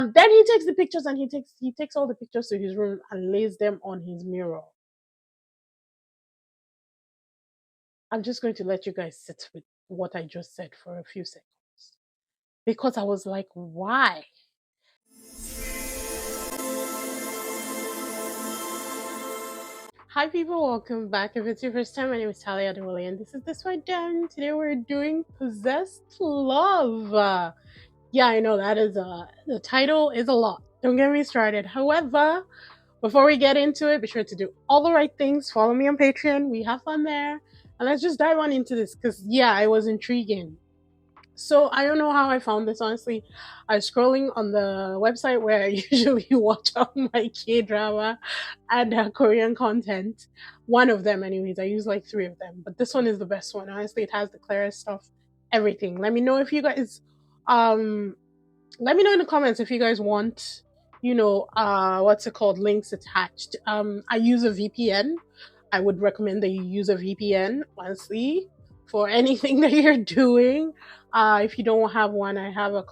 Then he takes the pictures and he takes all the pictures to his room and lays them on his mirror. I'm just going to let you guys sit with what I just said for a few seconds because I was like, why? Hi people, welcome back. If it's your first time, my name is Talia Adewale and this is DISBYDEM. Today we're doing Possessed Love. Yeah, I know that is the title is a lot. Don't get me started. However, before we get into it, be sure to do all the right things. Follow me on Patreon. We have fun there. And let's just dive on into this because yeah, it was intriguing. So I don't know how I found this honestly. I was scrolling on the website where I usually watch all my K-drama and Korean content. One of them anyways. I use like 3 of them. But this one is the best one. Honestly, it has the clearest stuff, everything. Let me know if you guys let me know in the comments if you guys want, what's it called, links attached. I use a VPN. I would recommend that you use a VPN, honestly, for anything that you're doing. If you don't have one, I have a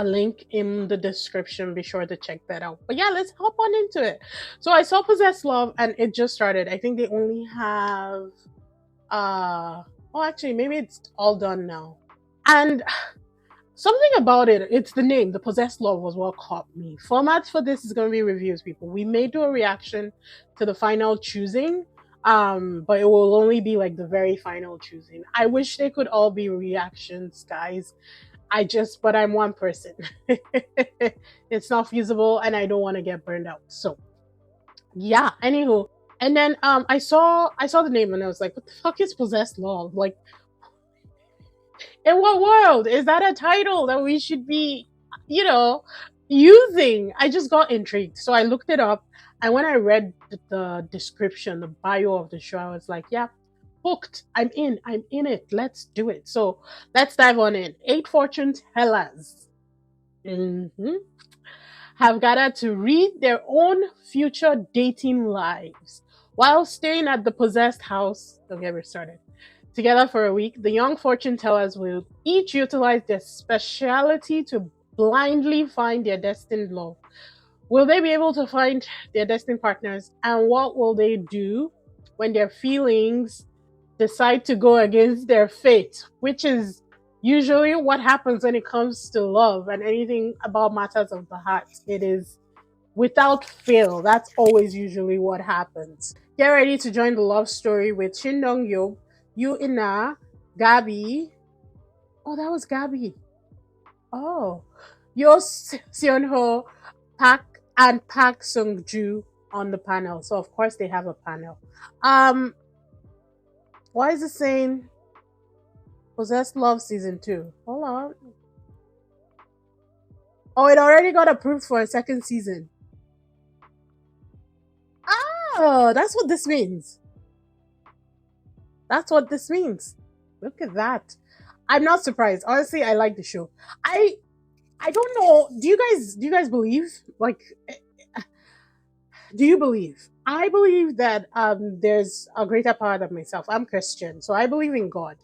link in the description. Be sure to check that out. But yeah, let's hop on into it. So I saw Possessed Love and it just started. I think they only have actually maybe it's all done now. And something about it, it's the name, The Possessed Love was what caught me. Format for this is going to be reviews, people. We may do a reaction to the final choosing, but it will only be like the very final choosing. I wish they could all be reactions, guys. But I'm one person. It's not feasible and I don't want to get burned out. So, yeah, anywho. And then I saw the name and I was like, what the fuck is Possessed Love? Like, in what world is that a title that we should be, using? I just got intrigued. So I looked it up. And when I read the description, the bio of the show, I was like, yeah, hooked. I'm in it. Let's do it. So let's dive on in. 8 fortune tellers have gathered to read their own future dating lives while staying at the possessed house. Don't get me started. Together for a week, the young fortune tellers will each utilize their speciality to blindly find their destined love. Will they be able to find their destined partners? And what will they do when their feelings decide to go against their fate? Which is usually what happens when it comes to love and anything about matters of the heart. It is without fail. That's always usually what happens. Get ready to join the love story with Shin Dong Yeob, Yoo In Na, Gabee. Oh, that was Gabee. Oh, Yoo Seon Ho, Park Sung Joon on the panel. So of course they have a panel. Why is it saying Possessed Love Season 2? Hold on. Oh, it already got approved for a second season. Oh, that's what this means. That's what this means. Look at that. I'm not surprised. Honestly, I like the show. I don't know. Do you guys believe? Like, do you believe? I believe that there's a greater power than myself. I'm Christian, so I believe in God.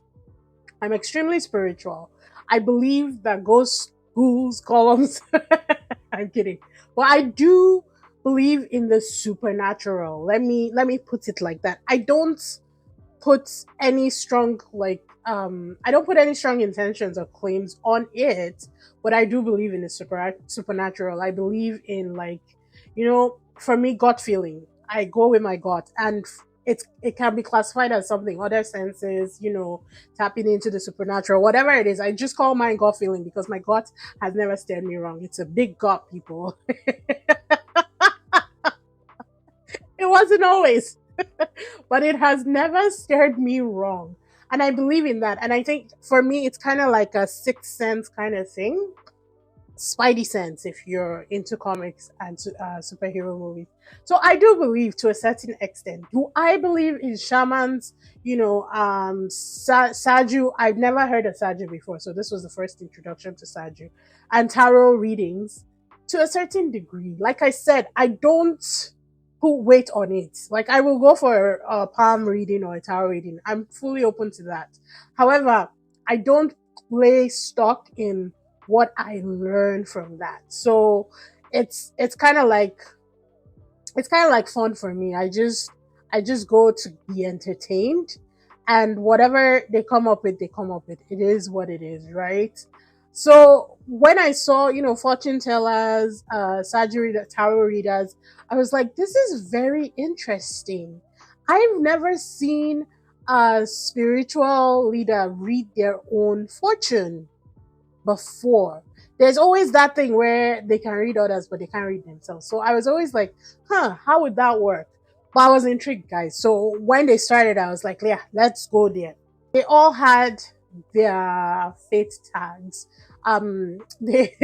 I'm extremely spiritual. I believe that ghosts, ghouls, columns. I'm kidding, but I do believe in the supernatural. Let me put it like that. I don't put any strong I don't put any strong intentions or claims on it, but I do believe in the supernatural. I believe in, for me, gut feeling. I go with my gut, and it can be classified as something other senses, tapping into the supernatural, whatever it is. I just call mine gut feeling because my gut has never steered me wrong. It's a big gut, people. It wasn't always, but it has never steered me wrong. And I believe in that. And I think for me, it's kind of like a sixth sense kind of thing. Spidey sense, if you're into comics and superhero movies. So I do believe to a certain extent. Do I believe in shamans? Saju. I've never heard of Saju before. So this was the first introduction to Saju. And tarot readings to a certain degree. Like I said, I don't put weight on it. Like, I will go for a palm reading or a tarot reading. I'm fully open to that. However, I don't play stock in what I learned from that. So it's kind of like fun for me. I just go to be entertained, and whatever they come up with, they come up with. It is what it is, right? So when I saw, fortune tellers, surgery tarot readers, I was like, this is very interesting. I've never seen a spiritual leader read their own fortune before. There's always that thing where they can read others, but they can't read themselves. So I was always like, how would that work? But I was intrigued, guys. So when they started, I was like, yeah, let's go there. They all had their fate tags. They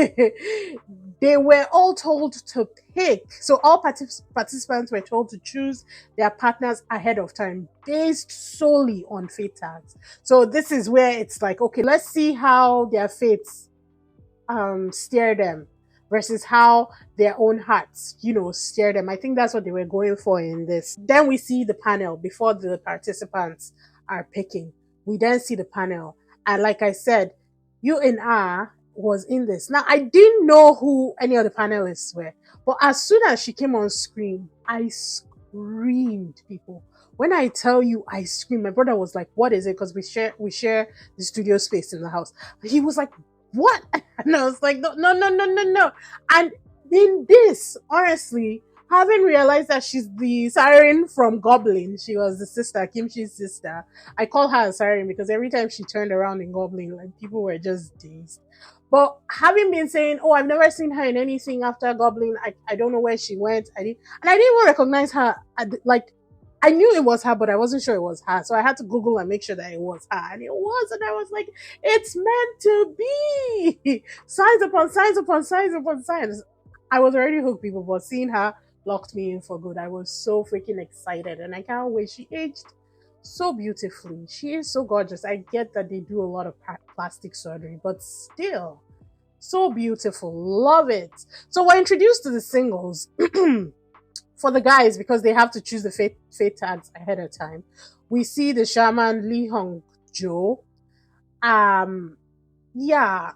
they were all told to pick. So all participants were told to choose their partners ahead of time, based solely on fate tags. So this is where it's like, okay, let's see how their fates steer them versus how their own hearts, steer them. I think that's what they were going for in this. Then we see the panel before the participants are picking. We then see the panel. And like I said, Yoo In Na was in this. Now, I didn't know who any of the panelists were, but as soon as she came on screen, I screamed, people. When I tell you I screamed, my brother was like, "What is it?" Because we share the studio space in the house. He was like, "What?" And I was like, "No, no, no, no, no, no." And in this, honestly, having realized that she's the siren from Goblin, she was the sister, Kimchi's sister. I call her a siren because every time she turned around in Goblin, like people were just dazed. But having been saying, "Oh, I've never seen her in anything after Goblin. I don't know where she went. I didn't even recognize her. Like I knew it was her, but I wasn't sure it was her. So I had to Google and make sure that it was her. And it was. And I was like, it's meant to be. Signs upon signs upon signs upon signs. I was already hooked, people, but seeing her locked me in for good. I was so freaking excited. And I can't wait. She aged so beautifully. She is so gorgeous. I get that they do a lot of plastic surgery, but still, so beautiful. Love it. So we're introduced to the singles. For the guys, because they have to choose the fate tags ahead of time, we see the shaman Lee Hong Jo. Um, yeah,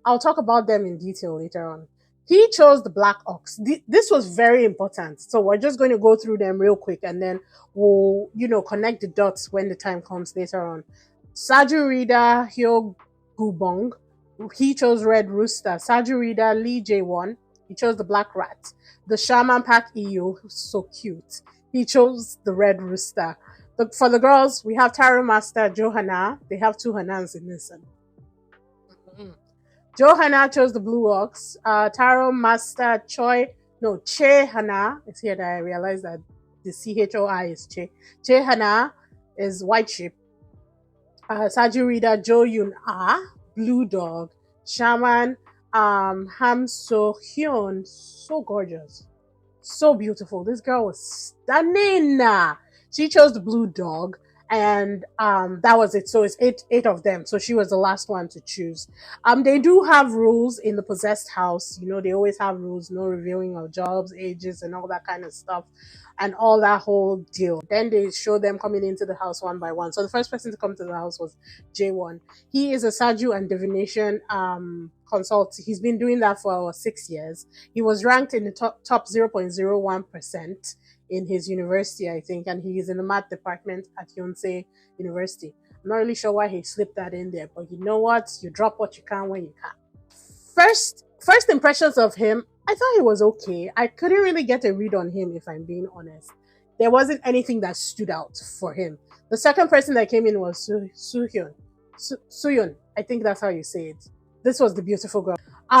I'll talk about them in detail later on. He chose the black ox. This was very important. So we're just going to go through them real quick and then we'll, connect the dots when the time comes later on. Saju Rida Hyo Gubong. He chose Red Rooster. Saju Rida Lee J1. He chose the black rat. The shaman Park EU, so cute. He chose the Red Rooster. For the girls, we have Tarot Master Johanna. They have two Hanans in this. Mm-hmm. Johanna chose the blue ox. Tarot Master Che Hana. It's here that I realized that the CHOI is Che. Che Hana is white sheep. Saju Rida Jo Yun Ah, blue dog. Shaman Ham So Hyun, so gorgeous. So beautiful. This girl was stunning. She chose the blue dog, and that was it. So it's eight of them. So she was the last one to choose. They do have rules in the possessed house. They always have rules: no revealing of jobs, ages, and all that kind of stuff, and all that whole deal. Then they show them coming into the house one by one. So the first person to come to the house was J1. He is a Saju and divination consult. He's been doing that for 6 years. He was ranked in the top 0.01% in his university, I think, and he is in the math department at Yonsei University. I'm not really sure why he slipped that in there, but you know what? You drop what you can when you can. First impressions of him, I thought he was okay. I couldn't really get a read on him, if I'm being honest. There wasn't anything that stood out for him. The second person that came in was Soohyun. Soohyun, I think that's how you say it. This was the beautiful girl.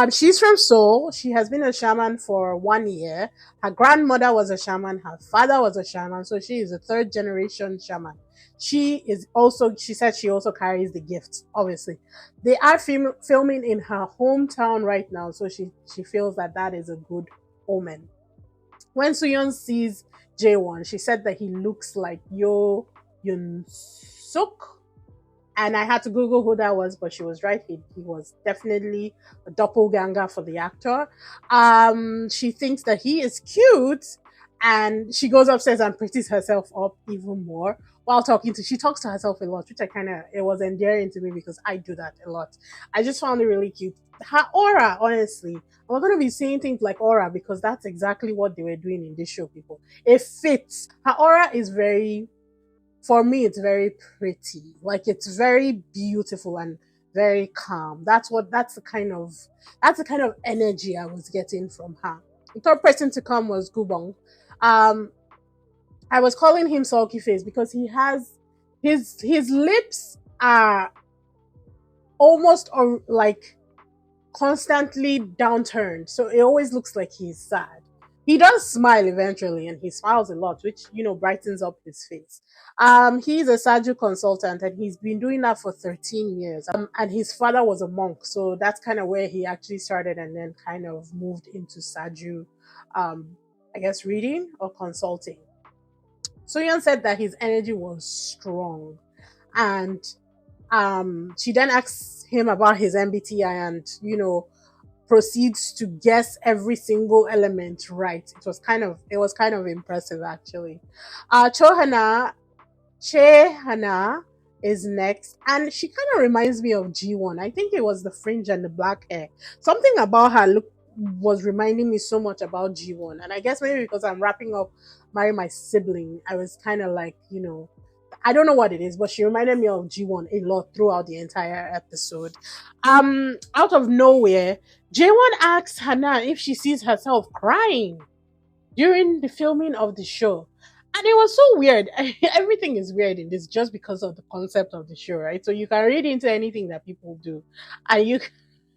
She's from Seoul. She has been a shaman for 1 year. Her grandmother was a shaman. Her father was a shaman. So she is a third generation shaman. She said she also carries the gift, obviously. They are filming in her hometown right now. So she feels that is a good omen. When Suyeon sees J1, she said that he looks like Yoo Yun Suk, and I had to Google who that was, but she was right. He was definitely a doppelganger for the actor. She thinks that he is cute, and she goes upstairs and pretties herself up even more while talking to. She talks to herself a lot, which I kind of, it was endearing to me because I do that a lot. I just found it really cute. Her aura, honestly, we're going to be saying things like aura because that's exactly what they were doing in this show, people. It fits. Her aura is very, for me, it's very pretty. Like it's very beautiful and very calm. That's the kind of energy I was getting from her. The third person to come was Gubong. Um, I was calling him sulky face because he has his lips are almost like constantly downturned. So it always looks like he's sad. He does smile eventually and he smiles a lot, which, brightens up his face. He's a Saju consultant and he's been doing that for 13 years. And his father was a monk. So that's kind of where he actually started and then kind of moved into Saju, um, I guess, reading or consulting. So Yan said that his energy was strong. And she then asks him about his MBTI and, proceeds to guess every single element right. It was kind of impressive actually. Chohana Chehana is next, and she kind of reminds me of G1. I think it was the fringe and the black hair. Something about her look was reminding me so much about G1, and I guess maybe because I'm wrapping up Marry My Sibling, I was kind of like, I don't know what it is, but she reminded me of G1 a lot throughout the entire episode. Out of nowhere, J1 asks Hannah if she sees herself crying during the filming of the show. And it was so weird. Everything is weird in this just because of the concept of the show, right? So you can read into anything that people do. And you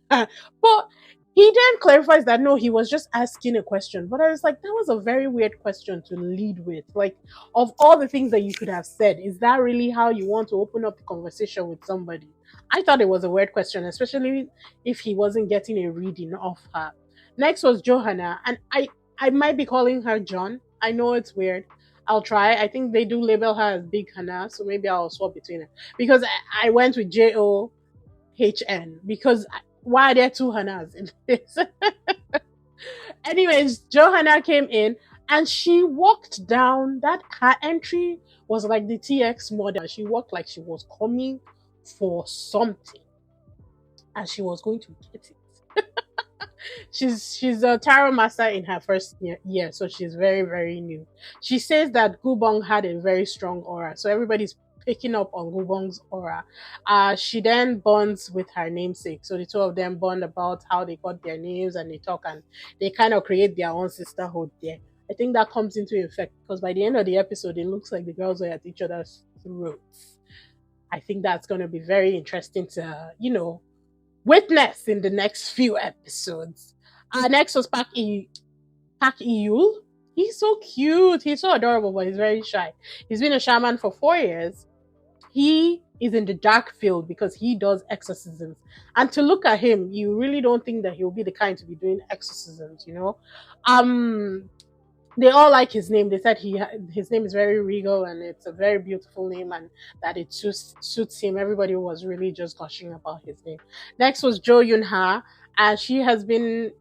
but he then clarifies that no, he was just asking a question. But I was like, that was a very weird question to lead with. Like, of all the things that you could have said, is that really how you want to open up the conversation with somebody? I thought it was a weird question, especially if he wasn't getting a reading of her. Next was Johanna, and I might be calling her John. I know it's weird. I'll try. I think they do label her as Big Hannah, so maybe I'll swap between it because I went with JOHN because why are there two Hannahs in this? Anyways, Johanna came in and she walked down. That her entry was like the TX model. She walked like she was coming for something and she was going to get it. She's a tarot master in her first year, so she's very very new. She says that Gubong had a very strong aura, so everybody's picking up on Gubong's aura. She then bonds with her namesake, so the two of them bond about how they got their names and they talk and they kind of create their own sisterhood there. I think that comes into effect because by the end of the episode, it looks like the girls are at each other's throats. I think that's going to be very interesting to, witness in the next few episodes. Next was Park Eul. He's so cute. He's so adorable, but he's very shy. He's been a shaman for 4 years. He is in the dark field because he does exorcisms. And to look at him, you really don't think that he'll be the kind to be doing exorcisms. Um, they all like his name. They said his name is very regal and it's a very beautiful name and that it suits him. Everybody was really just gushing about his name. Next was Jo Yun Ha, and she has been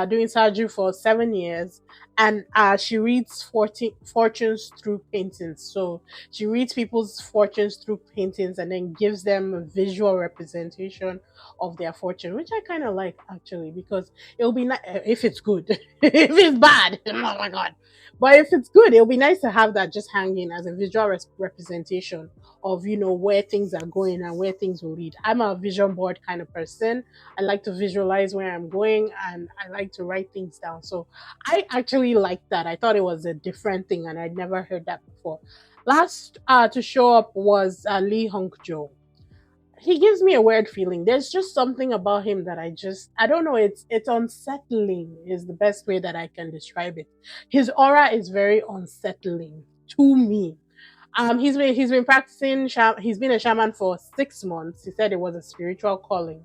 doing surgery for 7 years, and she reads fortunes through paintings. So she reads people's fortunes through paintings and then gives them a visual representation of their fortune, which I kind of like actually because it'll be nice if it's good. If it's bad, oh my god! But if it's good, it'll be nice to have that just hanging as a visual representation of where things are going and where things will lead. I'm a vision board kind of person. I like to visualize where I'm going and I like to write things down. So I actually like that. I thought it was a different thing and I'd never heard that before. Last to show up was Lee Hong Jo. He gives me a weird feeling. There's just something about him that I don't know. It's unsettling is the best way that I can describe it. His aura is very unsettling to me. He's been practicing. He's been a shaman for 6 months. He said it was a spiritual calling.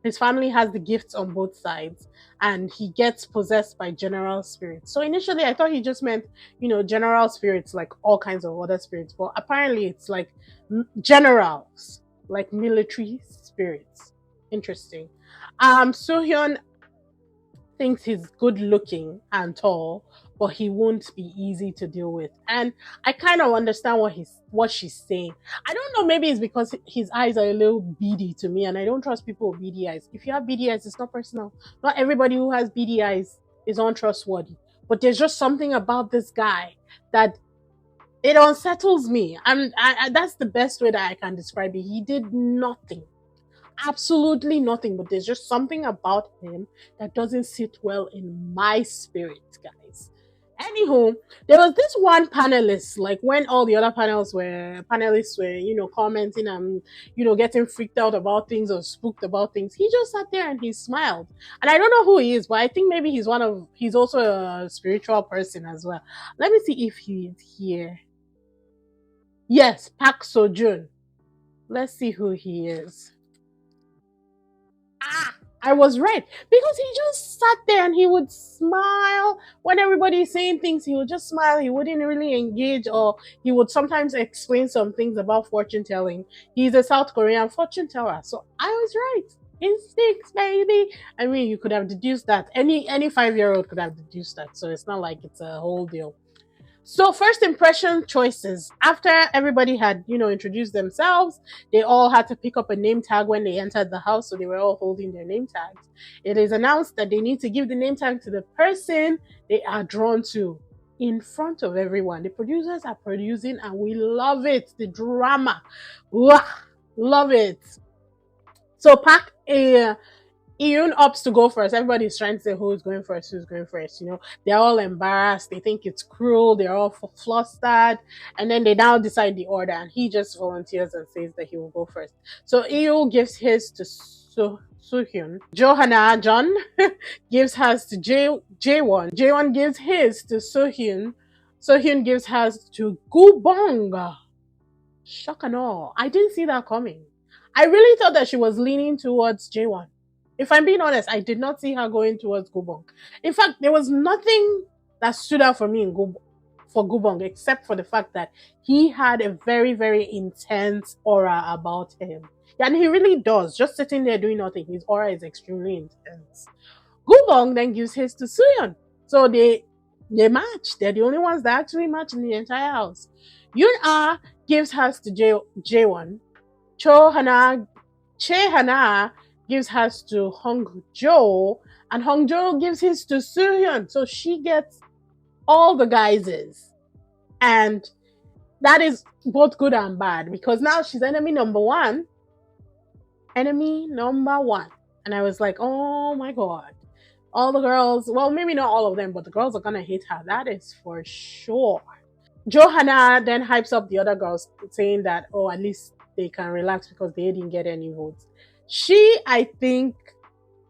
His family has the gifts on both sides, and he gets possessed by general spirits. So initially, I thought he just meant, general spirits, like all kinds of other spirits. But apparently, it's like generals, like military spirits. Interesting. Sohyun thinks he's good looking and tall, but he won't be easy to deal with. And I kind of understand what she's saying. I don't know, maybe it's because his eyes are a little beady to me, and I don't trust people with beady eyes. If you have beady eyes, it's not personal. Not everybody who has beady eyes is untrustworthy. But there's just something about this guy that it unsettles me. That's the best way that I can describe it. He did nothing, absolutely nothing, but there's just something about him that doesn't sit well in my spirit, guys. Anywho, there was this one panelist, like when all the other panelists were, commenting and getting freaked out about things or spooked about things. He just sat there and he smiled. And I don't know who he is, but I think maybe he's also a spiritual person as well. Let me see if he is here. Yes, Park Sung Joon. Let's see who he is. Ah, I was right because he just sat there and he would smile when everybody's saying things. He would just smile. He wouldn't really engage, or he would sometimes explain some things about fortune telling. He's a South Korean fortune teller, so I was right. Instincts, baby. I mean, you could have deduced that. Any 5-year-old could have deduced that. So it's not like it's a whole deal. So first impression choices. After everybody had, introduced themselves, they all had to pick up a name tag when they entered the house. So they were all holding their name tags. It is announced that they need to give the name tag to the person they are drawn to in front of everyone. The producers are producing and we love it. The drama. Wah, love it. So Park Yoon opts to go first. Everybody's trying to say who's going first, who's going first. They're all embarrassed. They think it's cruel. They're all flustered. And then they now decide the order. And he just volunteers and says that he will go first. So Yoo gives his to Soohyun. Johanna John gives hers to Jaewon. Jaewon gives his to Soohyun. Soohyun gives hers to Gubong. Shock and awe. I didn't see that coming. I really thought that she was leaning towards J1. If I'm being honest, I did not see her going towards Gubong. In fact, there was nothing that stood out for me for Gubong except for the fact that he had a very, very intense aura about him. And he really does. Just sitting there doing nothing, his aura is extremely intense. Gubong then gives his to Suyeon. So they match. They're the only ones that actually match in the entire house. Yoon Ah gives hers to J1. Che Hana gives hers to Hong Jo, and Hong Jo gives his to Suhyun. So she gets all the guises. And that is both good and bad because now she's enemy number one. Enemy number one. And I was like, oh my God. All the girls, well, maybe not all of them, but the girls are going to hate her. That is for sure. Johanna then hypes up the other girls, saying that, oh, at least they can relax because they didn't get any votes. She, I think,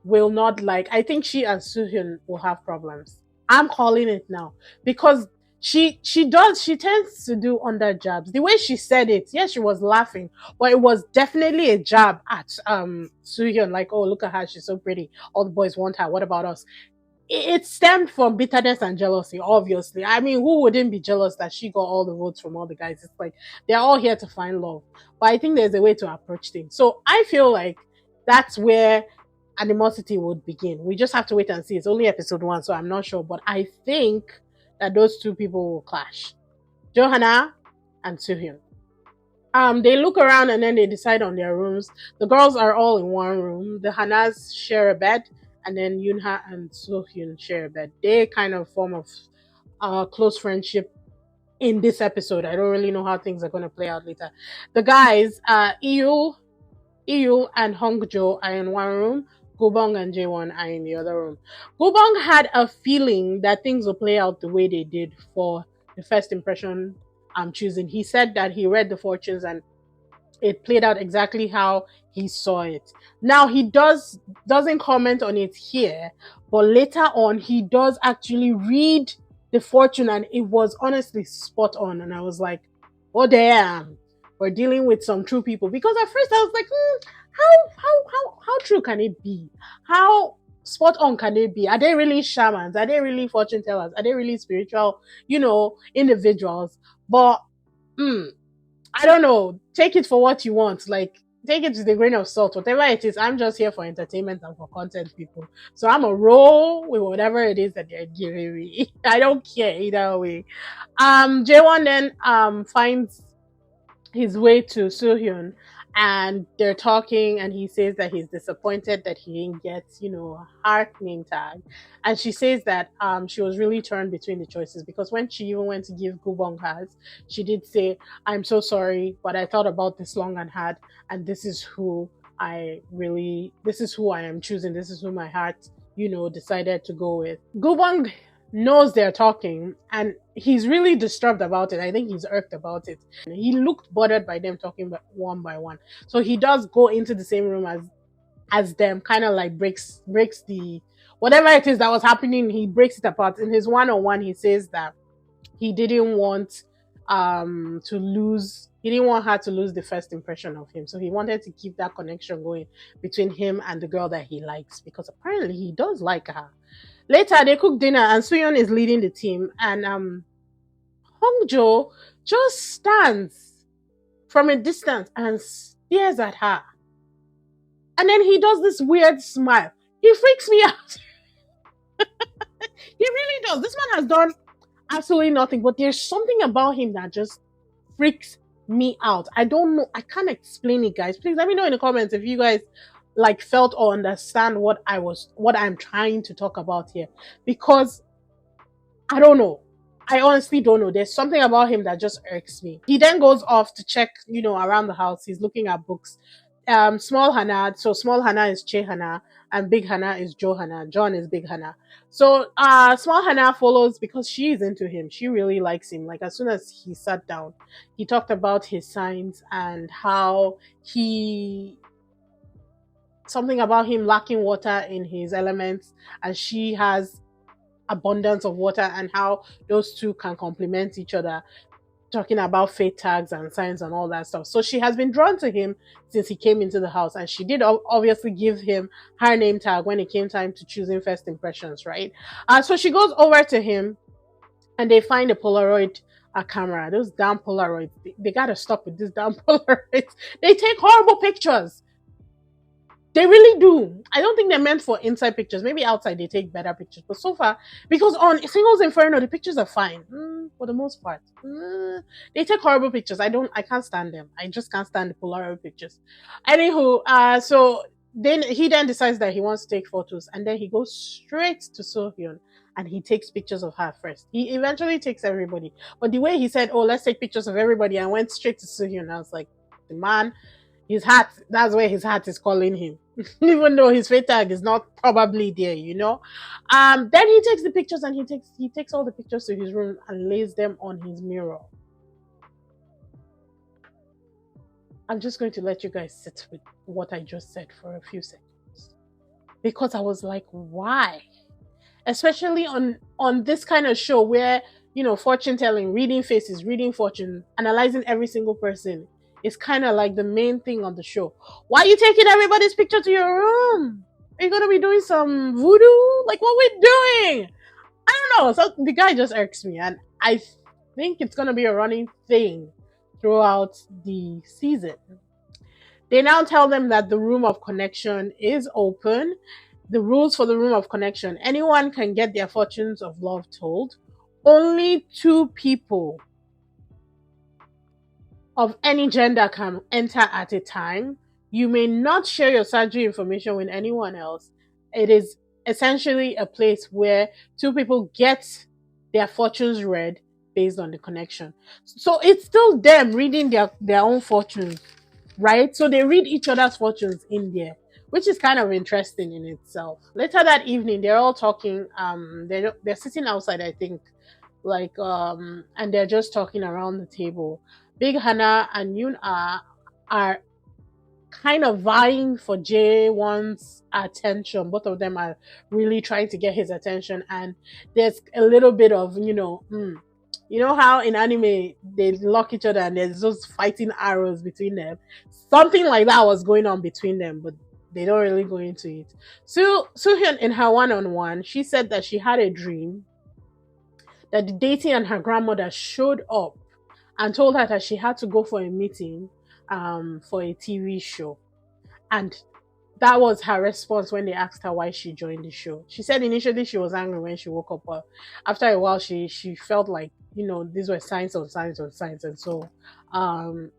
will not like. I think she and Suhyun will have problems. I'm calling it now because she tends to do under jabs. The way she said it, yes, she was laughing, but it was definitely a jab at Suhyun. Like, oh, look at her, she's so pretty. All the boys want her. What about us? It stemmed from bitterness and jealousy, obviously. I mean, who wouldn't be jealous that she got all the votes from all the guys? It's like they're all here to find love. But I think there's a way to approach things. So I feel like that's where animosity would begin. We just have to wait and see. It's only episode 1, so I'm not sure. But I think that those two people will clash. Johanna and Suhyun. They look around and then they decide on their rooms. The girls are all in one room. The Hanas share a bed, and then Yunha and Sohyun share a bed. They kind of form of close friendship in this episode. I don't really know how things are going to play out later. The guys, Eul and Hongjo are in one room. Gubong and Jaewon are in the other room. Gubong had a feeling that things will play out the way they did for the first impression I'm choosing. He said that he read the fortunes and it played out exactly how he saw it. Now he doesn't comment on it here, but later on he does actually read the fortune and it was honestly spot on. And I was like, oh damn, we're dealing with some true people. Because at first I was like, how true can it be? How spot on can they be? Are they really shamans? Are they really fortune tellers? Are they really spiritual, individuals? But I don't know. Take it for what you want. Like take it with a grain of salt. Whatever it is, I'm just here for entertainment and for content, people. So I'm a roll with whatever it is that they're giving me. I don't care either way. Jaewon then finds his way to Suhyun, and they're talking, and he says that he's disappointed that he didn't get, a heart name tag. And she says that she was really torn between the choices, because when she even went to give Gubong hers, she did say, I'm so sorry, but I thought about this long and hard, and this is who I am choosing, this is who my heart, decided to go with. Gubong knows they're talking, and he's really disturbed about it. I think he's irked about it. He looked bothered by them talking one by one. So he does go into the same room as them, kind of like breaks the whatever it is that was happening. He breaks it apart. In his one-on-one, he says that he didn't want he didn't want her to lose the first impression of him. So he wanted to keep that connection going between him and the girl that he likes, because apparently he does like her. Later, they cook dinner, and Suyeon is leading the team, and Hongjo just stands from a distance and stares at her. And then he does this weird smile. He freaks me out. He really does. This man has done absolutely nothing, but there's something about him that just freaks me out. I don't know. I can't explain it, guys. Please let me know in the comments if you guys like felt or understand what I'm trying to talk about here, because I don't know. I honestly don't know. There's something about him that just irks me. He then goes off to check, around the house. He's looking at books. Small Hana. So small Hana is Che Hana, and big Hana is Jo Hana. John is big Hana. So small Hana follows because she is into him. She really likes him. Like, as soon as he sat down, he talked about his signs and how something about him lacking water in his elements, and she has abundance of water, and how those two can complement each other, talking about fate tags and signs and all that stuff. So she has been drawn to him since he came into the house, and she did obviously give him her name tag when it came time to choosing first impressions, right? So she goes over to him, and they find a Polaroid camera. Those damn Polaroids, they gotta stop with this damn Polaroids. They take horrible pictures. They really do. I don't think they're meant for inside pictures. Maybe outside they take better pictures. But so far, because on Singles Inferno, the pictures are fine for the most part. They take horrible pictures. I can't stand them. I just can't stand the Polaroid pictures. Anywho, so then he decides that he wants to take photos, and then he goes straight to Sohyun, and he takes pictures of her first. He eventually takes everybody, but the way he said, "Oh, let's take pictures of everybody," and went straight to Sohyun, I was like, the man, his heart, that's where his heart is calling him. Even though his fate tag is not probably there. Then he takes the pictures, and he takes all the pictures to his room and lays them on his mirror. I'm just going to let you guys sit with what I just said for a few seconds, because I was like, why? Especially on this kind of show where, fortune telling, reading faces, reading fortune, analyzing every single person is kind of like the main thing on the show. Why are you taking everybody's picture to your room? Are you gonna be doing some voodoo? Like, what we doing? I don't know. So the guy just irks me, and I think it's gonna be a running thing throughout the season. They now tell them that the room of connection is open. The rules for the room of connection: anyone can get their fortunes of love told. Only two people of any gender can enter at a time. You may not share your surgery information with anyone else. It is essentially a place where two people get their fortunes read based on the connection. So it's still them reading their own fortunes, right? So they read each other's fortunes in there, which is kind of interesting in itself. Later that evening, they're all talking. They're sitting outside, I think, and they're just talking around the table. Big Hana and Yoon are kind of vying for Jae-won's attention. Both of them are really trying to get his attention, and there's a little bit of, how in anime they lock each other and there's those fighting arrows between them. Something like that was going on between them, but they don't really go into it. So Suhyun, in her one-on-one, she said that she had a dream that the deity and her grandmother showed up and told her that she had to go for a meeting, for a TV show. And that was her response when they asked her why she joined the show. She said initially she was angry when she woke up, but after a while she felt like, these were signs on signs on signs. And so um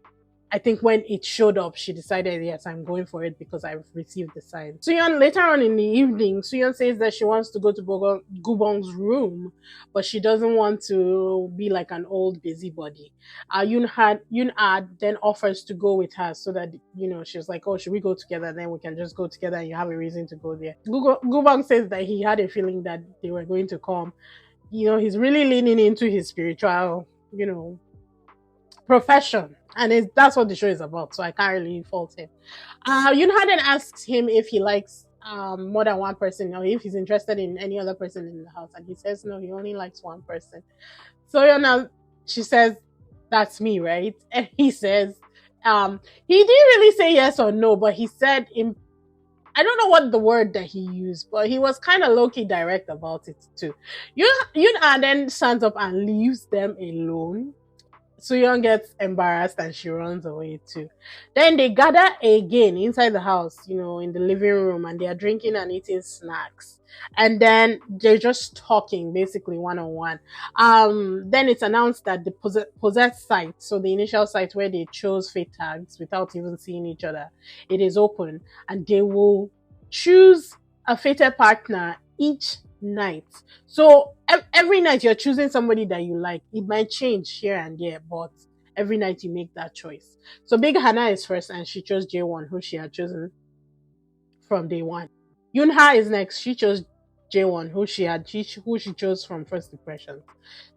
I think when it showed up, she decided, yes, I'm going for it because I've received the sign. Suyeon, later on in the evening, Suyeon says that she wants to go to Gubong's room, but she doesn't want to be like an old busybody. Yoon Ad then offers to go with her so that, she's like, oh, should we go together? Then we can just go together and you have a reason to go there. Gubong says that he had a feeling that they were going to come. He's really leaning into his spiritual, profession, and that's what the show is about. So I can't really fault him. Yunhaden asks him if he likes more than one person or if he's interested in any other person in the house, and he says no, he only likes one person. So she says, "That's me, right?" And he says, he didn't really say yes or no, but he said in I don't know what the word that he used, but he was kind of low key direct about it too. Yun then stands up and leaves them alone. Suyeon gets embarrassed and she runs away too. Then they gather again inside the house, in the living room, and they are drinking and eating snacks. And then they're just talking basically one on one. Then it's announced that the possessed site, so the initial site where they chose fate tags without even seeing each other, it is open, and they will choose a fated partner each night. So every night you're choosing somebody that you like. It might change here and there, but every night you make that choice. So Big Hannah is first, and she chose J1, who she had chosen from day one. Yunha is next. She chose J1, who she chose from first impression.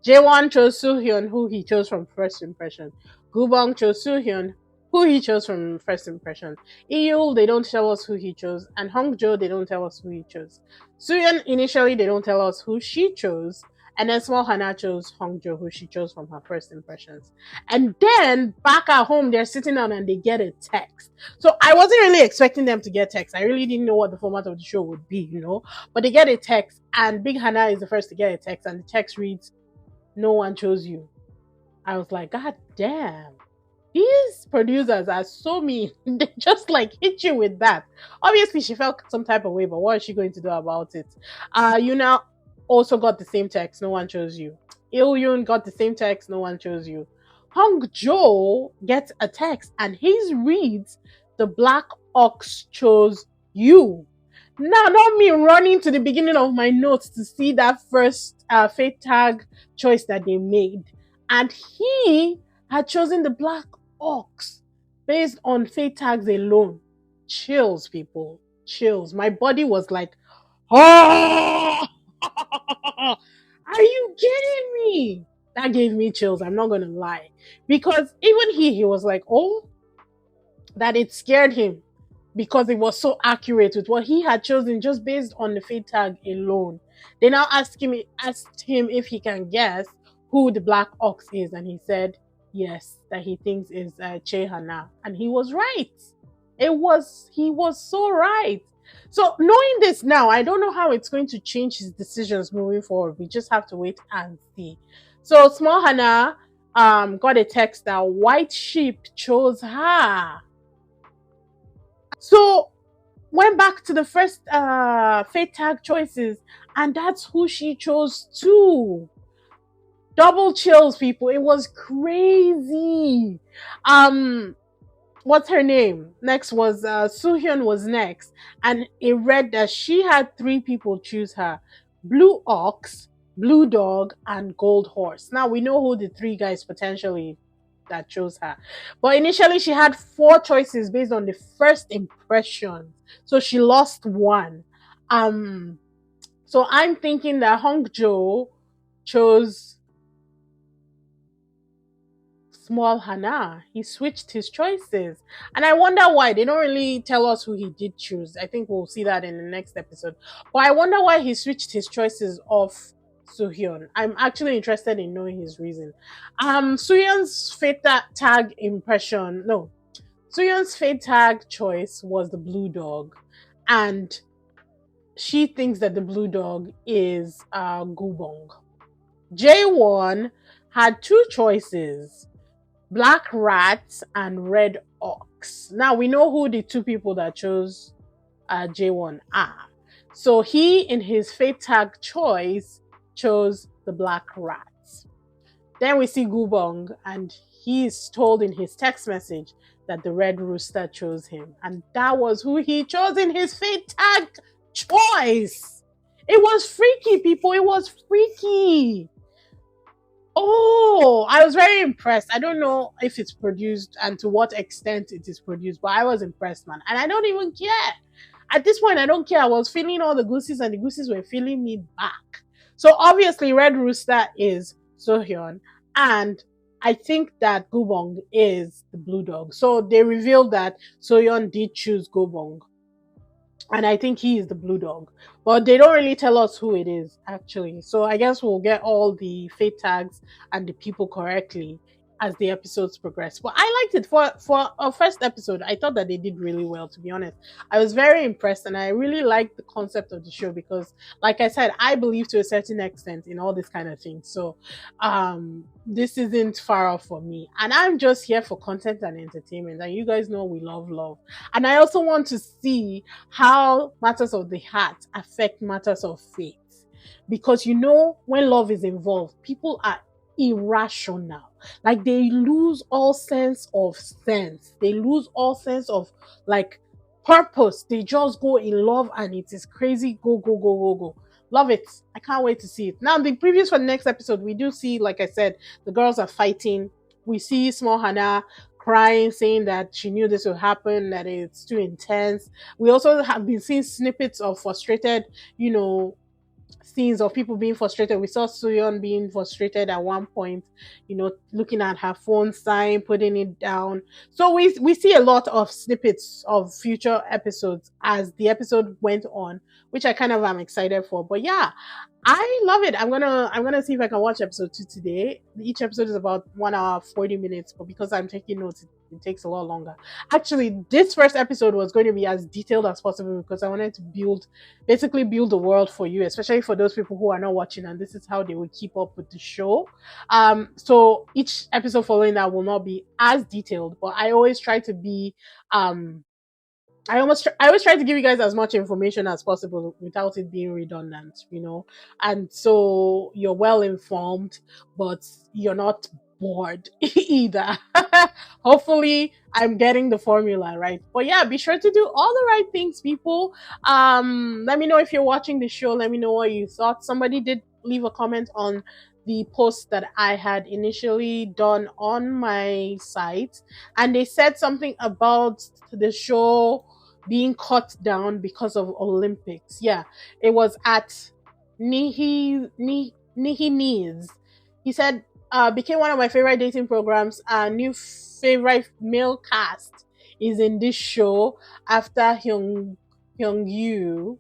J1 chose Soohyun, who he chose from first impression. Gubong chose Soohyun, who he chose from first impression. Eul, they don't tell us who he chose, and Hongjo, they don't tell us who he chose. Soohyun, initially, they don't tell us who she chose, and then Small Hana chose Hongjo, who she chose from her first impressions. And then back at home, they're sitting down and they get a text. So I wasn't really expecting them to get text. I really didn't know what the format of the show would be. But they get a text, and Big Hana is the first to get a text, and the text reads, "No one chose you." I was like, God damn. These producers are so mean. They just like hit you with that. Obviously, she felt some type of way, but what is she going to do about it? You now also got the same text. No one chose you. Il Yoon got the same text. No one chose you. Hong Jo gets a text, and his reads, "The Black Ox chose you." Now, not me running to the beginning of my notes to see that first fate tag choice that they made. And he had chosen the Black Ox based on fate tags alone. Chills, people. Chills. My body was like, oh, are you kidding me? That gave me chills. I'm not going to lie. Because even he was like, oh, that it scared him because it was so accurate with what he had chosen just based on the fate tag alone. They now asked him if he can guess who the Black Ox is, and he said yes, that he thinks is Che Hana, and he was right. He was so right. So knowing this now, I don't know how it's going to change his decisions moving forward. We just have to wait and see. So Small Hana got a text that White Sheep chose her. So went back to the first fate tag choices, and that's who she chose too. Double chills, people. It was crazy. What's her name? Next was Soohyun was next, and it read that she had 3 people choose her: Blue Ox, Blue Dog, and Gold Horse. Now we know who the 3 guys potentially that chose her. But initially she had 4 choices based on the first impression. So she lost one. So I'm thinking that Hongjo chose Small Hana. He switched his choices. And I wonder why. They don't really tell us who he did choose. I think we'll see that in the next episode. But I wonder why he switched his choices off Soohyun. I'm actually interested in knowing his reason. Soohyun's fate tag impression, no, Soohyun's fate tag choice was the Blue Dog, and she thinks that the Blue Dog is Gubong. J1 had 2 choices: Black Rat and Red Ox. Now we know who the two people that chose J1 are. So he, in his fate tag choice, chose the black rats. Then we see Gubong, and he is told in his text message that the red rooster chose him. And that was who he chose in his fate tag choice. It was freaky, people. It was freaky. Oh, I was very impressed. I don't know if it's produced and to what extent it is produced, but I was impressed, man. And I don't even care. At this point, I don't care. I was feeling all the goosies, and the goosies were feeling me back. So obviously, Red Rooster is Sohyun, and I think that Gubong is the blue dog. So they revealed that Sohyun did choose Gubong, and I think he is the blue dog. But they don't really tell us who it is actually. So I guess we'll get all the fate tags and the people correctly as the episodes progress. But I liked it for a first episode. I thought that they did really well. To be honest, I was very impressed, and I really liked the concept of the show because, like I said, I believe to a certain extent in all this kind of things. So, this isn't far off for me, and I'm just here for content and entertainment. And you guys know we love, and I also want to see how matters of the heart affect matters of faith. Because when love is involved, people are irrational. Like they lose all sense of sense. They lose all sense of like purpose. They just go in love and it is crazy. Go. Love it. I can't wait to see it. Now, the previews for the next episode, we do see, like I said, the girls are fighting. We see small Hannah crying, saying that she knew this would happen, that it's too intense. We also have been seeing snippets of frustrated, you know, scenes of people being frustrated. We saw Suyeon being frustrated at one point, looking at her phone sign, putting it down. So we see a lot of snippets of future episodes as the episode went on, which I kind of am excited for. But yeah, I love it. I'm gonna see if I can watch episode 2 today. Each episode is about 1 hour 40 minutes, but because I'm taking notes, it takes a lot longer. Actually, this first episode was going to be as detailed as possible because I wanted to basically build the world for you, especially for those people who are not watching, and this is how they will keep up with the show. So each episode following that will not be as detailed, but I always try to be I always try to give you guys as much information as possible without it being redundant. And so you're well informed, but you're not bored either. Hopefully, I'm getting the formula right. But yeah, be sure to do all the right things, people. Let me know if you're watching the show. Let me know what you thought. Somebody did leave a comment on the post that I had initially done on my site, and they said something about the show being cut down because of Olympics. Yeah, it was at Nihi Needs. He said, became one of my favorite dating programs. New favorite male cast is in this show after Hyung Yu.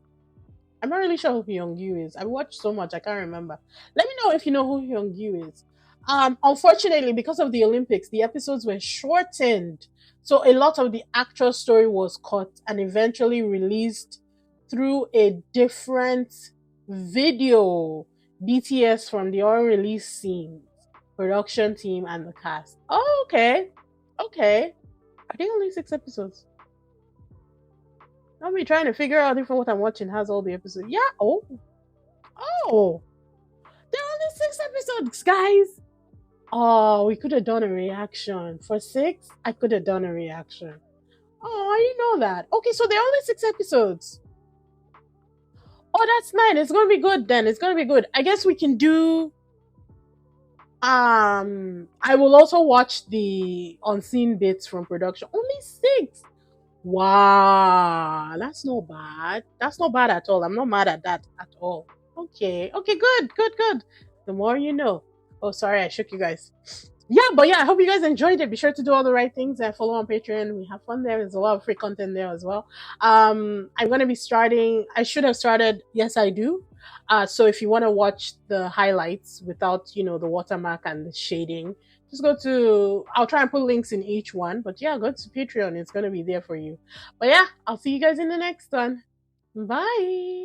I'm not really sure who Hyung Yu is. I watched so much, I can't remember. Let me know if you know who Hyung Yu is. Unfortunately, because of the Olympics, the episodes were shortened. So a lot of the actual story was cut and eventually released through a different video. BTS from the unreleased scenes, production team, and the cast. Oh, okay. Okay. Are they only 6 episodes? I'll be trying to figure out if what I'm watching has all the episodes. Yeah. Oh. Oh. There are only 6 episodes, guys. Oh, we could have done a reaction. For 6, I could have done a reaction. Oh, I didn't know that. Okay, so there are only 6 episodes. Oh, that's nice. It's gonna be good then. It's gonna be good. I guess we can do. I will also watch the unseen bits from production. Only 6. Wow, that's not bad. That's not bad at all. I'm not mad at that at all. Okay, okay, good. The more you know. Oh, sorry, I shook you guys. Yeah, but yeah, I hope you guys enjoyed it. Be sure to do all the right things and follow on Patreon. We have fun there. There's a lot of free content there as well. I'm gonna be starting. I should have started. Yes, I do. So if you want to watch the highlights without, the watermark and the shading, just go to. I'll try and put links in each one. But yeah, go to Patreon. It's gonna be there for you. But yeah, I'll see you guys in the next one. Bye.